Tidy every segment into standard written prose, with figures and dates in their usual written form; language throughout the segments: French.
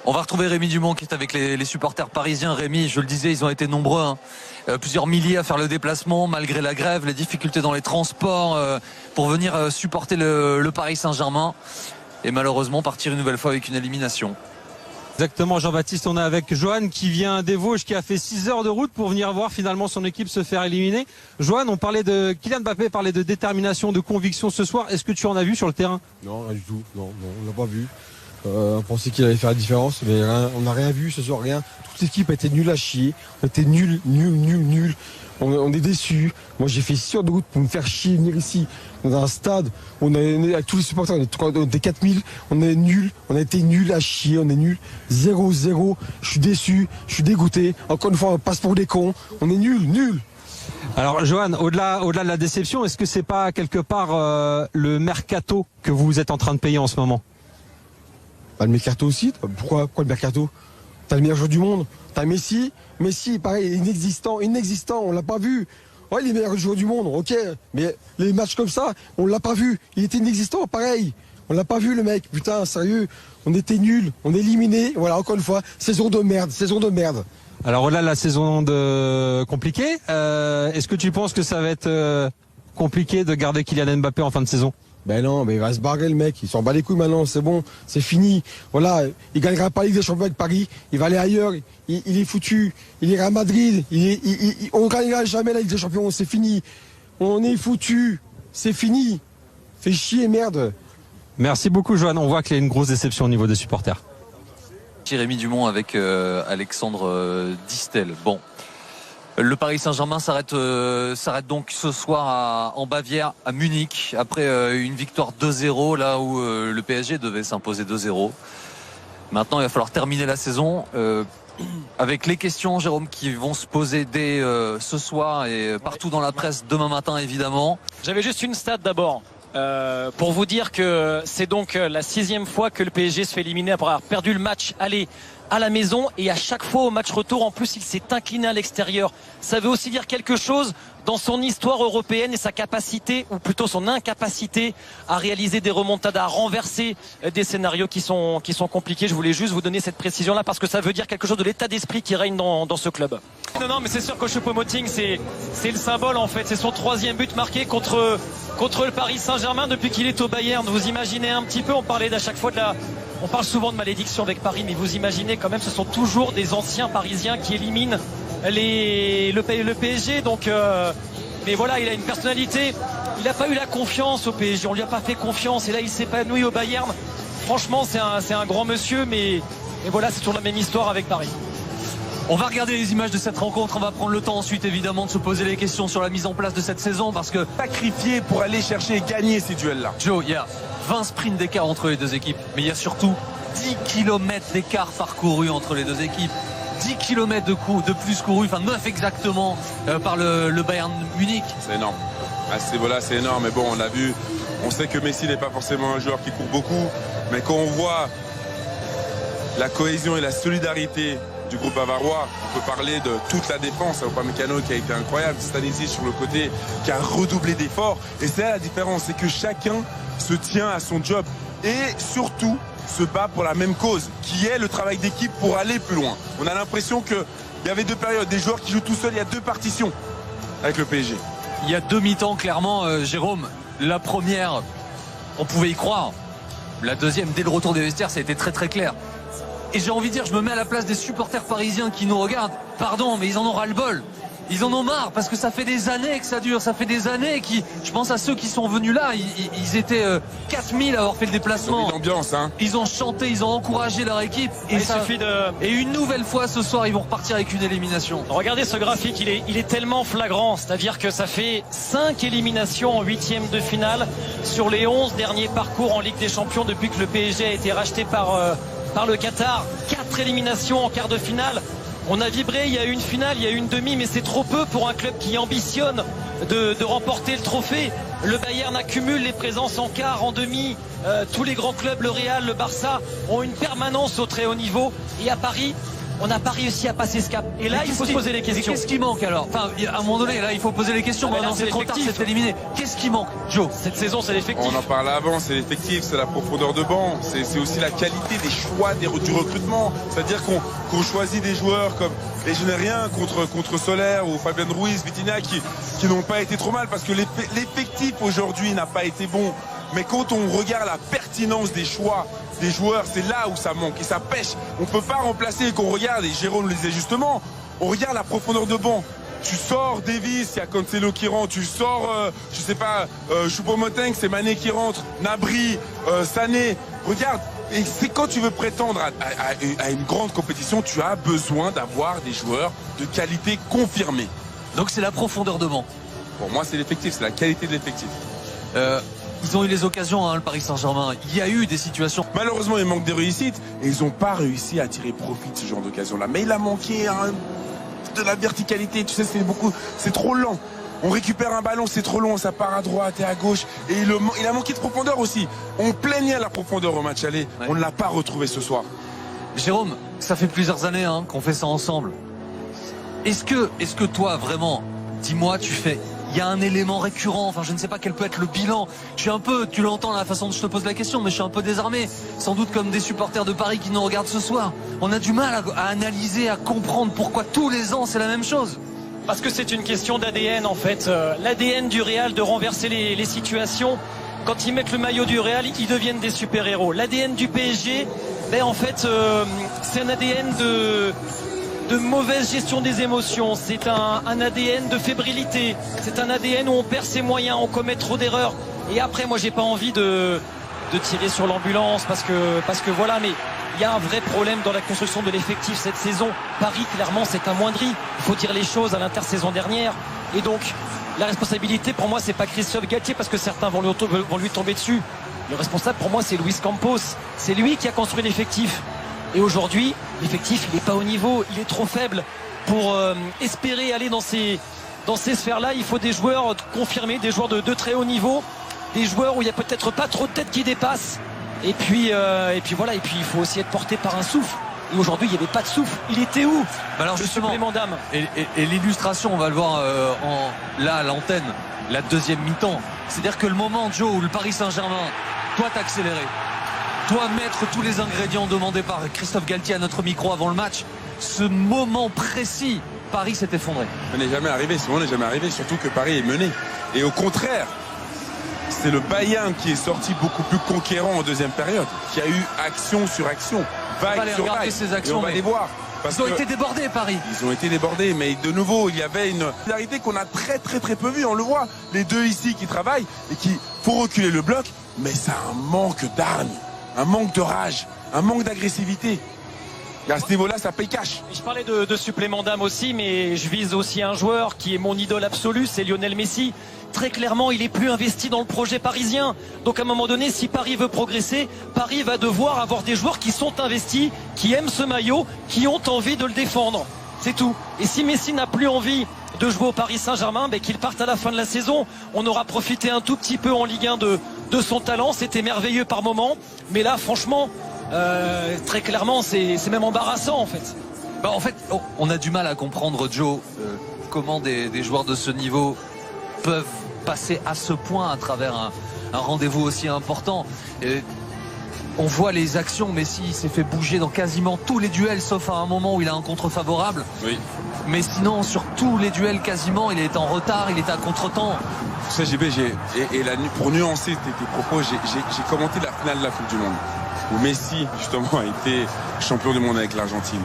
On va retrouver Rémi Dumont qui est avec les supporters parisiens. Rémi, je le disais, ils ont été nombreux, hein. Plusieurs milliers à faire le déplacement malgré la grève, les difficultés dans les transports pour venir supporter le Paris Saint-Germain et malheureusement partir une nouvelle fois avec une élimination. Exactement, Jean-Baptiste, on est avec Johan qui vient des Vosges, qui a fait 6 heures de route pour venir voir finalement son équipe se faire éliminer. Johan, on parlait de Kylian Mbappé, parlait de détermination, de conviction ce soir. Est-ce que tu en as vu sur le terrain? Non, rien du tout. Non, on l'a pas vu. On pensait qu'il allait faire la différence, mais on n'a rien vu ce soir, rien. Toute l'équipe a été nulle à chier. On était nuls. On est déçus. Moi, j'ai fait 6 heures de route pour me faire chier, venir ici, dans un stade. On est avec tous les supporters, on était 4000. On est nuls. On a été nuls à chier. On est nuls. 0-0. Je suis déçu. Je suis dégoûté. Encore une fois, on passe pour des cons. On est nuls. Alors, Johan, au-delà de la déception, est-ce que c'est pas quelque part le mercato que vous êtes en train de payer en ce moment? Bah, le mercato aussi. Pourquoi le mercato? T'as le meilleur joueur du monde. T'as Messi, pareil, inexistant, on l'a pas vu. Ouais, les meilleurs joueurs du monde, ok, mais les matchs comme ça, on l'a pas vu. Il était inexistant, pareil. On l'a pas vu, le mec. Putain, sérieux, on était nuls, on est éliminés. Voilà, encore une fois, saison de merde. Alors au-delà de la saison compliquée, est-ce que tu penses que ça va être compliqué de garder Kylian Mbappé en fin de saison? Ben non, mais il va se barrer le mec, il s'en bat les couilles maintenant, c'est bon, c'est fini. Voilà, il gagnera pas la Ligue des Champions avec Paris, il va aller ailleurs, il est foutu, il ira à Madrid, on gagnera jamais la Ligue des Champions, c'est fini. On est foutu, c'est fini. Fais chier, merde. Merci beaucoup, Johan. On voit qu'il y a une grosse déception au niveau des supporters. Rémi Dumont avec Alexandre Distel. Bon. Le Paris Saint-Germain s'arrête donc ce soir en Bavière, à Munich, après une victoire 2-0, là où le PSG devait s'imposer 2-0. Maintenant, il va falloir terminer la saison avec les questions, Jérôme, qui vont se poser dès ce soir et partout dans la presse demain matin, évidemment. J'avais juste une stat d'abord. Pour vous dire que c'est donc la 6e fois que le PSG se fait éliminer après avoir perdu le match aller à la maison, et à chaque fois au match retour en plus il s'est incliné à l'extérieur. Ça veut aussi dire quelque chose dans son histoire européenne et sa capacité, ou plutôt son incapacité à réaliser des remontadas, à renverser des scénarios qui sont compliqués. Je voulais juste vous donner cette précision là parce que ça veut dire quelque chose de l'état d'esprit qui règne dans ce club. Non mais c'est sûr que Choupo-Moting c'est le symbole en fait, c'est son 3e but marqué contre le Paris Saint-Germain depuis qu'il est au Bayern. Vous imaginez un petit peu, on parle souvent de malédiction avec Paris, mais vous imaginez quand même, ce sont toujours des anciens Parisiens qui éliminent le PSG. Donc, mais voilà, il a une personnalité. Il n'a pas eu la confiance au PSG. On lui a pas fait confiance. Et là, il s'épanouit au Bayern. Franchement, c'est un grand monsieur. Mais voilà, c'est toujours la même histoire avec Paris. On va regarder les images de cette rencontre. On va prendre le temps ensuite, évidemment, de se poser les questions sur la mise en place de cette saison, parce que sacrifié pour aller chercher et gagner ces duels-là. Joe, il y a 20 sprints d'écart entre les deux équipes, mais il y a surtout 10 km d'écart parcouru entre les deux équipes. 10 km de plus couru, enfin 9 exactement, par le Bayern Munich. C'est énorme. À ce niveau-là, c'est énorme. Mais bon, on l'a vu. On sait que Messi n'est pas forcément un joueur qui court beaucoup. Mais quand on voit la cohésion et la solidarité du groupe bavarois, on peut parler de toute la défense. Upamecano qui a été incroyable, Stanisic sur le côté qui a redoublé d'efforts. Et c'est là la différence, c'est que chacun se tient à son job et surtout se bat pour la même cause, qui est le travail d'équipe pour aller plus loin. On a l'impression qu'il y avait 2 périodes, des joueurs qui jouent tout seuls, il y a 2 partitions avec le PSG. Il y a 2 mi-temps, clairement, Jérôme. La première, on pouvait y croire. La deuxième, dès le retour des vestiaires, ça a été très très clair. Et j'ai envie de dire, je me mets à la place des supporters parisiens qui nous regardent. Pardon, mais ils en ont ras-le-bol. Ils en ont marre parce que ça fait des années que ça dure. Ça fait des années je pense à ceux qui sont venus là. Ils étaient 4000 à avoir fait le déplacement. Ils ont mis l'ambiance, hein. Ils ont chanté, ils ont encouragé leur équipe. Et une nouvelle fois ce soir, ils vont repartir avec une élimination. Regardez ce graphique, il est tellement flagrant. C'est-à-dire que ça fait 5 éliminations en 8e de finale sur les 11 derniers parcours en Ligue des Champions depuis que le PSG a été racheté par le Qatar. 4 éliminations en quart de finale. On a vibré, il y a eu une finale, il y a eu une demi, mais c'est trop peu pour un club qui ambitionne de remporter le trophée. Le Bayern accumule les présences en quart, en demi. Tous les grands clubs, le Real, le Barça, ont une permanence au très haut niveau. Et à Paris, on n'a pas réussi à passer ce cap. Et là, il faut se poser les questions. Qu'est-ce qui manque alors? Enfin, à un moment donné, là, il faut poser les questions. Maintenant, c'est trop tard, c'est éliminé. Qu'est-ce qui manque, Joe? Cette saison, c'est l'effectif. On en parlait avant, c'est l'effectif, c'est la profondeur de banc, c'est aussi la qualité des choix du recrutement. C'est-à-dire qu'on choisit des joueurs comme les Génériens contre Soler ou Fabien Ruiz, Vitinha qui n'ont pas été trop mal parce que l'effectif aujourd'hui n'a pas été bon. Mais quand on regarde la pertinence des choix des joueurs, c'est là où ça manque et ça pêche. On ne peut pas remplacer et qu'on regarde, et Jérôme le disait justement, on regarde la profondeur de banc. Tu sors Davis, il y a Cancelo qui rentre, tu sors, je sais pas, Choupo-Moting, c'est Mané qui rentre, Nabri, Sané. Regarde, et c'est quand tu veux prétendre à une grande compétition, tu as besoin d'avoir des joueurs de qualité confirmée. Donc c'est la profondeur de banc. Pour moi, c'est l'effectif, c'est la qualité de l'effectif. Ils ont eu les occasions, hein, le Paris Saint-Germain. Il y a eu des situations. Malheureusement, il manque des réussites et ils n'ont pas réussi à tirer profit de ce genre d'occasion-là. Mais il a manqué de la verticalité. Tu sais, c'est trop lent. On récupère un ballon, c'est trop long, ça part à droite et à gauche. Et il a manqué de profondeur aussi. On plaignait la profondeur au match aller. Ouais. On ne l'a pas retrouvé ce soir. Jérôme, ça fait plusieurs années qu'on fait ça ensemble. Est-ce que toi, vraiment, dis-moi, il y a un élément récurrent, enfin je ne sais pas quel peut être le bilan. Je suis un peu, tu l'entends la façon dont je te pose la question, mais je suis un peu désarmé. Sans doute comme des supporters de Paris qui nous regardent ce soir. On a du mal à analyser, à comprendre pourquoi tous les ans c'est la même chose. Parce que c'est une question d'ADN en fait. L'ADN du Real de renverser les situations. Quand ils mettent le maillot du Real, ils deviennent des super-héros. L'ADN du PSG, en fait, c'est un ADN de mauvaise gestion des émotions, c'est un ADN de fébrilité, c'est un ADN où on perd ses moyens, on commet trop d'erreurs. Et après, moi, j'ai pas envie de tirer sur l'ambulance parce que voilà, mais il y a un vrai problème dans la construction de l'effectif cette saison. Paris, clairement, c'est amoindri. Il faut dire les choses à l'intersaison dernière. Et donc, la responsabilité, pour moi, c'est pas Christophe Galtier parce que certains vont lui tomber dessus. Le responsable, pour moi, c'est Luis Campos. C'est lui qui a construit l'effectif. Et aujourd'hui, l'effectif, il n'est pas au niveau, il est trop faible pour espérer aller dans ces sphères-là. Il faut des joueurs confirmés, des joueurs de très haut niveau, des joueurs où il n'y a peut-être pas trop de têtes qui dépassent. Et puis voilà, et puis il faut aussi être porté par un souffle. Et aujourd'hui, il n'y avait pas de souffle. Il était où? Alors justement, supplément d'âme. Et l'illustration, on va le voir là à l'antenne, la deuxième mi-temps. C'est-à-dire que le moment, Joe, où le Paris Saint-Germain doit accélérer, doit mettre tous les ingrédients demandés par Christophe Galtier à notre micro avant le match, ce moment précis, Paris s'est effondré. On n'est jamais arrivé, on n'est jamais arrivé, surtout que Paris est mené. Et au contraire, c'est le Bayern qui est sorti beaucoup plus conquérant en deuxième période, qui a eu action sur action, vague sur vague. Ces actions, on va les voir. Ils ont été débordés, Paris. Ils ont été débordés, mais de nouveau, il y avait une solidarité qu'on a très peu vue. On le voit, les deux ici qui travaillent et qui faut reculer le bloc, mais ça a un manque d'armes. Un manque de rage, un manque d'agressivité. À ce niveau-là, ça paye cash. Je parlais de supplément d'âme aussi, mais je vise aussi un joueur qui est mon idole absolue, c'est Lionel Messi. Très clairement, il est plus investi dans le projet parisien. Donc à un moment donné, si Paris veut progresser, Paris va devoir avoir des joueurs qui sont investis, qui aiment ce maillot, qui ont envie de le défendre. C'est tout. Et si Messi n'a plus envie de jouer au Paris Saint-Germain, qu'il parte à la fin de la saison. On aura profité un tout petit peu en Ligue 1 de son talent. C'était merveilleux par moment. Mais là, franchement, très clairement, c'est même embarrassant en fait. En fait, on a du mal à comprendre, Joe, comment des joueurs de ce niveau peuvent passer à ce point à travers un rendez-vous aussi important. On voit les actions, Messi s'est fait bouger dans quasiment tous les duels, sauf à un moment où il a un contre favorable. Oui. Mais sinon, sur tous les duels quasiment, il est en retard, il est à contre-temps. Tu sais, JB, pour nuancer tes propos, j'ai commenté la finale de la Coupe du Monde, où Messi, justement, a été champion du monde avec l'Argentine.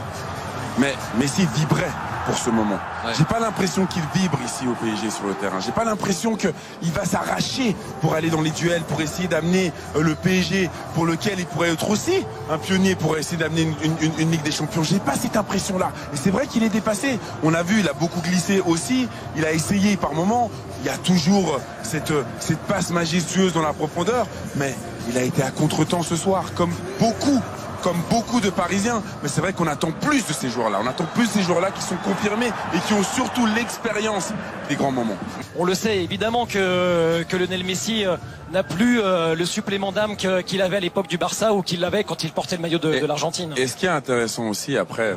Mais Messi vibrait pour ce moment. Ouais. J'ai pas l'impression qu'il vibre ici au PSG sur le terrain. J'ai pas l'impression qu'il va s'arracher pour aller dans les duels, pour essayer d'amener le PSG, pour lequel il pourrait être aussi un pionnier pour essayer d'amener une Ligue des Champions. J'ai pas cette impression-là. Et c'est vrai qu'il est dépassé. On a vu, il a beaucoup glissé aussi. Il a essayé par moments. Il y a toujours cette passe majestueuse dans la profondeur. Mais il a été à contre-temps ce soir, comme comme beaucoup de Parisiens. Mais c'est vrai qu'on attend plus de ces joueurs-là. On attend plus de ces joueurs-là qui sont confirmés et qui ont surtout l'expérience des grands moments. On le sait évidemment que Lionel Messi n'a plus le supplément d'âme qu'il avait à l'époque du Barça ou qu'il avait quand il portait le maillot de l'Argentine. Et ce qui est intéressant aussi après,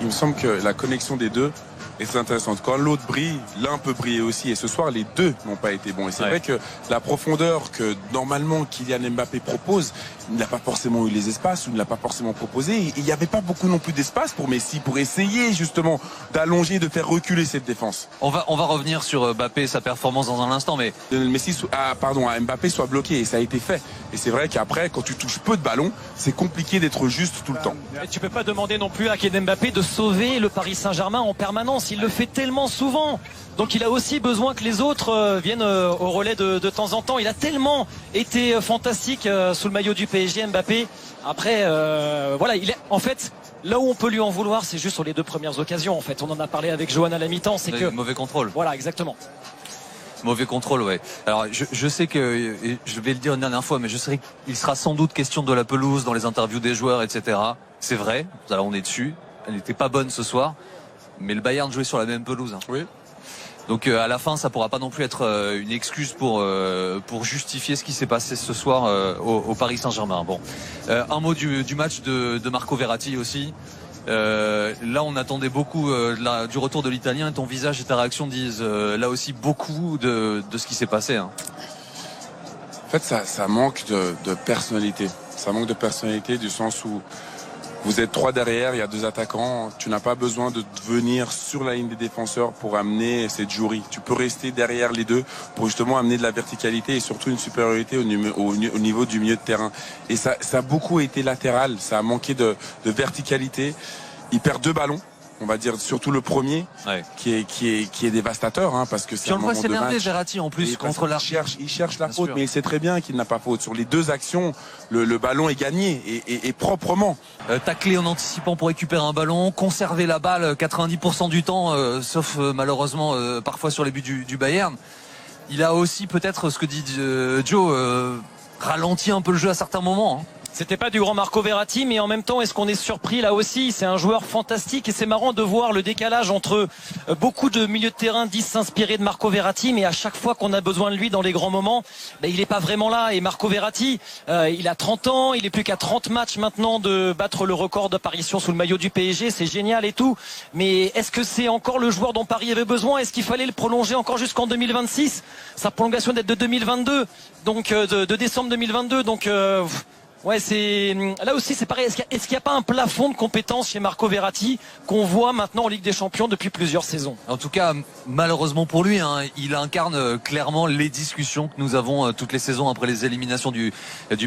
il me semble que la connexion des deux est très intéressante. Quand l'autre brille, l'un peut briller aussi. Et ce soir, les deux n'ont pas été bons. Et c'est vrai que la profondeur que normalement Kylian Mbappé propose, il n'a pas forcément eu les espaces, ou il ne l'a pas forcément proposé. Et il n'y avait pas beaucoup non plus d'espace pour Messi, pour essayer justement d'allonger, de faire reculer cette défense. On va revenir sur Mbappé et sa performance dans un instant, mais à Mbappé soit bloqué, et ça a été fait. Et c'est vrai qu'après, quand tu touches peu de ballons, c'est compliqué d'être juste tout le temps. Et tu peux pas demander non plus à Kylian Mbappé de sauver le Paris Saint-Germain en permanence. Il le fait tellement souvent. Donc il a aussi besoin que les autres viennent au relais de temps en temps. Il a tellement été fantastique sous le maillot du PSG, Mbappé. Après, voilà, il est en fait là où on peut lui en vouloir, c'est juste sur les deux premières occasions. En fait, on en a parlé avec Johan à la mi-temps, c'est que mauvais contrôle. Voilà, exactement. Mauvais contrôle, ouais. Alors, je sais que, et je vais le dire une dernière fois, mais je sais qu'il sera sans doute question de la pelouse dans les interviews des joueurs, etc. C'est vrai. Alors, on est dessus. Elle n'était pas bonne ce soir, mais le Bayern jouait sur la même pelouse. Hein. Oui. Donc à la fin, ça pourra pas non plus être une excuse pour justifier ce qui s'est passé ce soir au Paris Saint-Germain. Bon, un mot du match de Marco Verratti aussi. Là, on attendait beaucoup du retour de l'Italien. Et ton visage et ta réaction disent là aussi beaucoup de ce qui s'est passé. Hein. En fait, ça manque de personnalité. Ça manque de personnalité du sens où vous êtes trois derrière, il y a deux attaquants. Tu n'as pas besoin de venir sur la ligne des défenseurs pour amener cette jouerie. Tu peux rester derrière les deux pour justement amener de la verticalité et surtout une supériorité au niveau du milieu de terrain. Et ça a beaucoup été latéral. Ça a manqué de verticalité. Il perd 2 ballons. On va dire surtout le premier, qui est dévastateur, hein, parce que c'est un moment de match. Tu le vois s'énerver, Verratti, en plus, contre la... Il cherche la faute, mais il sait très bien qu'il n'a pas faute. Sur les 2 actions, le ballon est gagné, et proprement. Tacler en anticipant pour récupérer un ballon, conserver la balle 90% du temps, sauf malheureusement parfois sur les buts du Bayern. Il a aussi peut-être, ce que dit Joe, ralenti un peu le jeu à certains moments. Hein. C'était pas du grand Marco Verratti, mais en même temps, est-ce qu'on est surpris là aussi? C'est un joueur fantastique et c'est marrant de voir le décalage entre beaucoup de milieux de terrain disent s'inspirer de Marco Verratti, mais à chaque fois qu'on a besoin de lui dans les grands moments, il est pas vraiment là. Et Marco Verratti, il a 30 ans, il est plus qu'à 30 matchs maintenant de battre le record d'apparition sous le maillot du PSG, c'est génial et tout. Mais est-ce que c'est encore le joueur dont Paris avait besoin? Est-ce qu'il fallait le prolonger encore jusqu'en 2026? Sa prolongation date de 2022, donc de décembre 2022, donc. Ouais, c'est là aussi c'est pareil. Est-ce qu'il n'y a pas un plafond de compétences chez Marco Verratti qu'on voit maintenant en Ligue des Champions depuis plusieurs saisons? En tout cas, malheureusement pour lui, hein, il incarne clairement les discussions que nous avons toutes les saisons après les éliminations du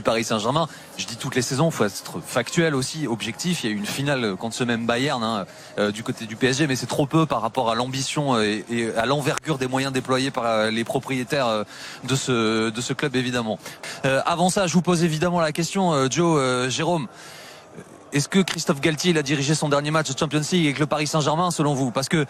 Paris Saint-Germain. Je dis toutes les saisons, il faut être factuel aussi, objectif. Il y a eu une finale contre ce même Bayern du côté du PSG, mais c'est trop peu par rapport à l'ambition et à l'envergure des moyens déployés par les propriétaires de ce club, évidemment. Avant ça, je vous pose évidemment la question. Joe, Jérôme, est-ce que Christophe Galtier il a dirigé son dernier match de Champions League avec le Paris Saint-Germain selon vous? Parce que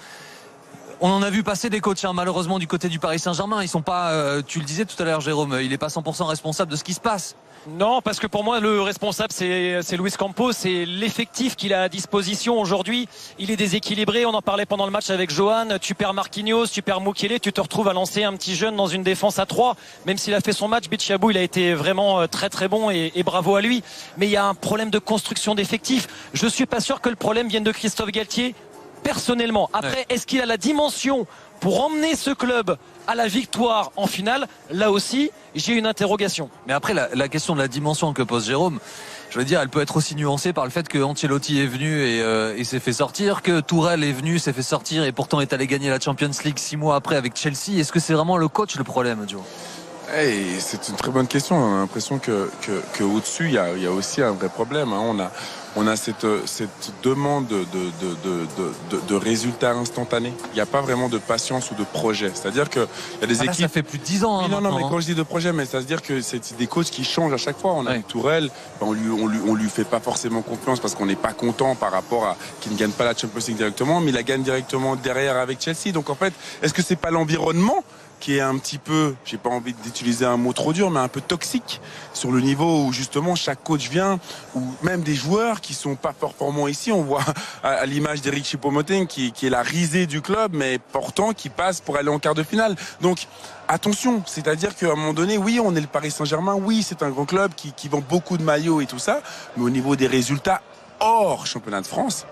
on en a vu passer des coachs, hein, malheureusement du côté du Paris Saint-Germain. Ils sont pas, tu le disais tout à l'heure, Jérôme, il n'est pas 100% responsable de ce qui se passe. Non, parce que pour moi le responsable c'est Luis Campos, c'est l'effectif qu'il a à disposition aujourd'hui. Il est déséquilibré, on en parlait pendant le match avec Johan. Tu perds Marquinhos, tu perds Mukiele, tu te retrouves à lancer un petit jeune dans une défense à 3. Même s'il a fait son match, Bichabou il a été vraiment très très bon et bravo à lui. Mais il y a un problème de construction d'effectifs. Je suis pas sûr que le problème vienne de Christophe Galtier personnellement. Après, est-ce qu'il a la dimension pour emmener ce club à la victoire en finale? Là aussi, j'ai une interrogation. Mais après, la question de la dimension que pose Jérôme, je veux dire, elle peut être aussi nuancée par le fait que Ancelotti est venu et s'est fait sortir, que Tourelle est venu, s'est fait sortir et pourtant est allé gagner la Champions League 6 mois après avec Chelsea. Est-ce que c'est vraiment le coach le problème, Joe? C'est une très bonne question. On a l'impression que au-dessus, il y a aussi un vrai problème. Hein. On a cette demande de résultats instantanés. Il n'y a pas vraiment de patience ou de projet. C'est-à-dire que il y a des équipes. Ça fait plus de 10 ans. Hein, non, mais quand je dis de projet, mais ça veut dire que c'est des coachs qui changent à chaque fois. On a eu Tourelle, on lui fait pas forcément confiance parce qu'on n'est pas content par rapport à qu'il ne gagne pas la Champions League directement, mais il la gagne directement derrière avec Chelsea. Donc en fait, est-ce que c'est pas l'environnement qui est un petit peu, j'ai pas envie d'utiliser un mot trop dur, mais un peu toxique sur le niveau où justement chaque coach vient, ou même des joueurs qui sont pas performants ici. On voit à l'image d'Eric Choupo-Moting qui est la risée du club, mais pourtant qui passe pour aller en quart de finale. Donc attention, c'est-à-dire qu'à un moment donné, oui, on est le Paris Saint-Germain, oui, c'est un grand club qui vend beaucoup de maillots et tout ça, mais au niveau des résultats hors championnat de France,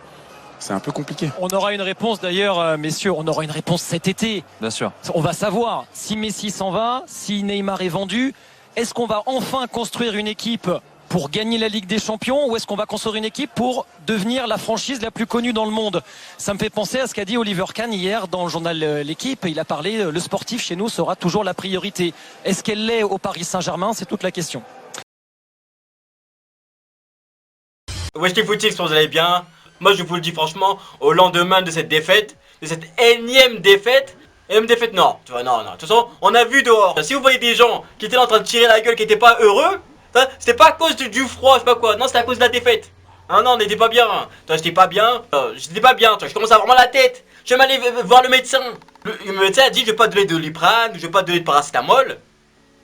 c'est un peu compliqué. On aura une réponse d'ailleurs, messieurs, on aura une réponse cet été. Bien sûr. On va savoir si Messi s'en va, si Neymar est vendu. Est-ce qu'on va enfin construire une équipe pour gagner la Ligue des Champions ou est-ce qu'on va construire une équipe pour devenir la franchise la plus connue dans le monde? Ça me fait penser à ce qu'a dit Oliver Kahn hier dans le journal L'Équipe. Il a parlé, le sportif chez nous sera toujours la priorité. Est-ce qu'elle l'est au Paris Saint-Germain? C'est toute la question. Wesh les footix, vous allez bien? Moi je vous le dis franchement, au lendemain de cette défaite, de cette énième défaite, non, tu vois, non, de toute façon, on a vu dehors. Si vous voyez des gens qui étaient là en train de tirer la gueule, qui étaient pas heureux, c'était pas à cause du froid, je sais pas quoi, non, c'était à cause de la défaite. Ah non, on n'était pas bien, j'étais pas bien, je commence à avoir mal à la tête, je vais m'aller voir le médecin. Le médecin a dit, je vais pas donner de Doliprane, je vais pas donner de paracétamol,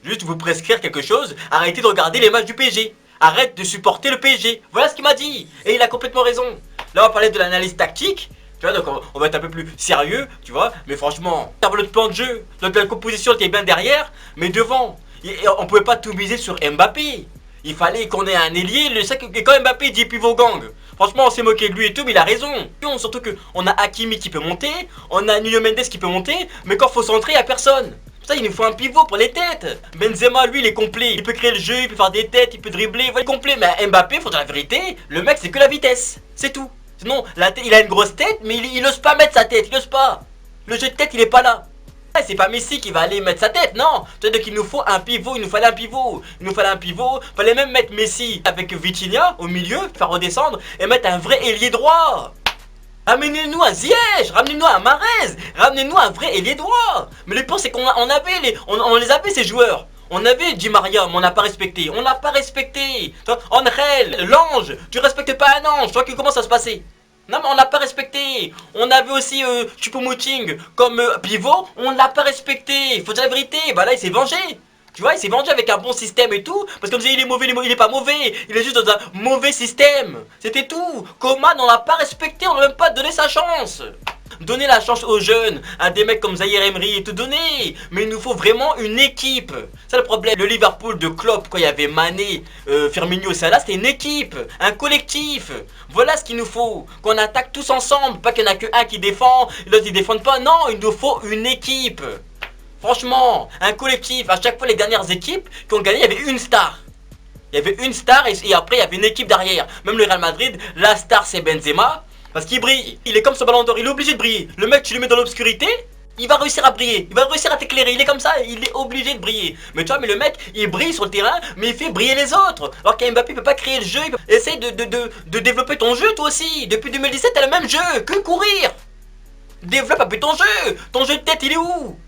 juste vous prescrire quelque chose, arrêtez de regarder les matchs du PSG. Arrête de supporter le PSG. Voilà ce qu'il m'a dit. Et il a complètement raison. Là, on va parler de l'analyse tactique. Tu vois, donc on va être un peu plus sérieux, tu vois. Mais franchement, notre plan de jeu, notre composition était bien derrière, mais devant. On pouvait pas tout miser sur Mbappé. Il fallait qu'on ait un ailier. Le sac que quand Mbappé dit pivot gang. Franchement, on s'est moqué de lui et tout, mais il a raison. Surtout qu'on a Hakimi qui peut monter, on a Nuno Mendes qui peut monter, mais quand faut centrer, il n'y a personne. Ça, il nous faut un pivot pour les têtes. Benzema, lui, il est complet. Il peut créer le jeu, il peut faire des têtes, il peut dribbler. Il est complet. Mais Mbappé, faut dire la vérité, le mec, c'est que la vitesse. C'est tout. Sinon, il a une grosse tête, mais il ose pas mettre sa tête. Il ose pas. Le jeu de tête, il est pas là. C'est pas Messi qui va aller mettre sa tête, non. C'est-à-dire qu'il nous faut un pivot, il nous fallait un pivot. Fallait même mettre Messi avec Vitinha au milieu, faire redescendre et mettre un vrai ailier droit. Ramenez-nous un Ziyech, ramenez-nous un Mahrez, ramenez-nous un vrai ailier droit. Mais le pire c'est qu'on les avait ces joueurs. On avait Di Maria, mais on n'a pas respecté. On n'a pas respecté. Angel, l'ange, tu respectes pas un ange. Toi, comment ça se passait? Non mais on l'a pas respecté. On avait aussi Choupo-Moting comme pivot, on l'a pas respecté. Faut dire la vérité. Bah là il s'est vengé. Tu vois, il s'est vendu avec un bon système et tout. Parce qu'on disait il est mauvais, il est pas mauvais. Il est juste dans un mauvais système. C'était tout. Coman, on l'a pas respecté, on n'a même pas donné sa chance. Donner la chance aux jeunes, à des mecs comme Zaïre Emery et tout donner. Mais il nous faut vraiment une équipe. C'est le problème. Le Liverpool de Klopp, quand il y avait Mané, Firmino, Salah, c'était une équipe, un collectif. Voilà ce qu'il nous faut. Qu'on attaque tous ensemble. Pas qu'il n'y en a qu'un qui défend, l'autre ils défendent pas. Non, il nous faut une équipe. Franchement, un collectif. À chaque fois, les dernières équipes qui ont gagné, il y avait une star. Il y avait une star et après, il y avait une équipe derrière. Même le Real Madrid, la star, c'est Benzema. Parce qu'il brille. Il est comme ce ballon d'or. Il est obligé de briller. Le mec, tu le mets dans l'obscurité, il va réussir à briller. Il va réussir à t'éclairer. Il est comme ça. Il est obligé de briller. Mais tu vois, mais le mec, il brille sur le terrain, mais il fait briller les autres. Alors qu'Mbappé peut pas créer le jeu. Essaye de développer ton jeu, toi aussi. Depuis 2017, t'as le même jeu. Que courir. Développe un peu ton jeu. Ton jeu de tête, il est où?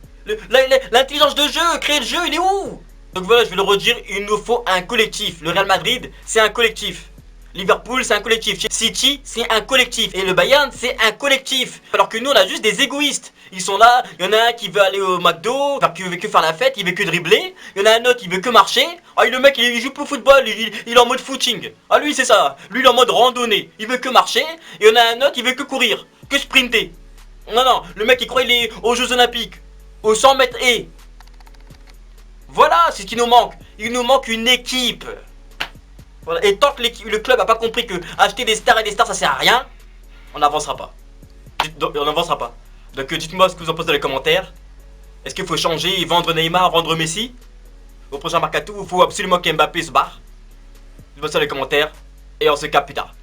L'intelligence de jeu, créer le jeu, il est où? Donc voilà, je vais le redire, il nous faut un collectif. Le Real Madrid, c'est un collectif. Liverpool, c'est un collectif. City, c'est un collectif. Et le Bayern, c'est un collectif. Alors que nous, on a juste des égoïstes. Ils sont là, il y en a un qui veut aller au McDo, qui veut que faire la fête, il veut que dribbler. Il y en a un autre qui veut que marcher. Ah, le mec, il joue plus au football, il est en mode footing. Ah, lui, c'est ça. Lui, il est en mode randonnée. Il veut que marcher. Et il y en a un autre, il veut que courir, que sprinter. Non, le mec, il croit qu'il est aux Jeux Olympiques. Au 100 mètres et. Voilà, c'est ce qui nous manque. Il nous manque une équipe. Voilà. Et tant que le club n'a pas compris que acheter des stars et des stars ça sert à rien, on n'avancera pas. Donc dites-moi ce que vous en pensez dans les commentaires. Est-ce qu'il faut changer et vendre Neymar, vendre Messi au prochain mercato? Il faut absolument qu'Mbappé se barre. Dites-moi ça dans les commentaires. Et on se capte plus tard.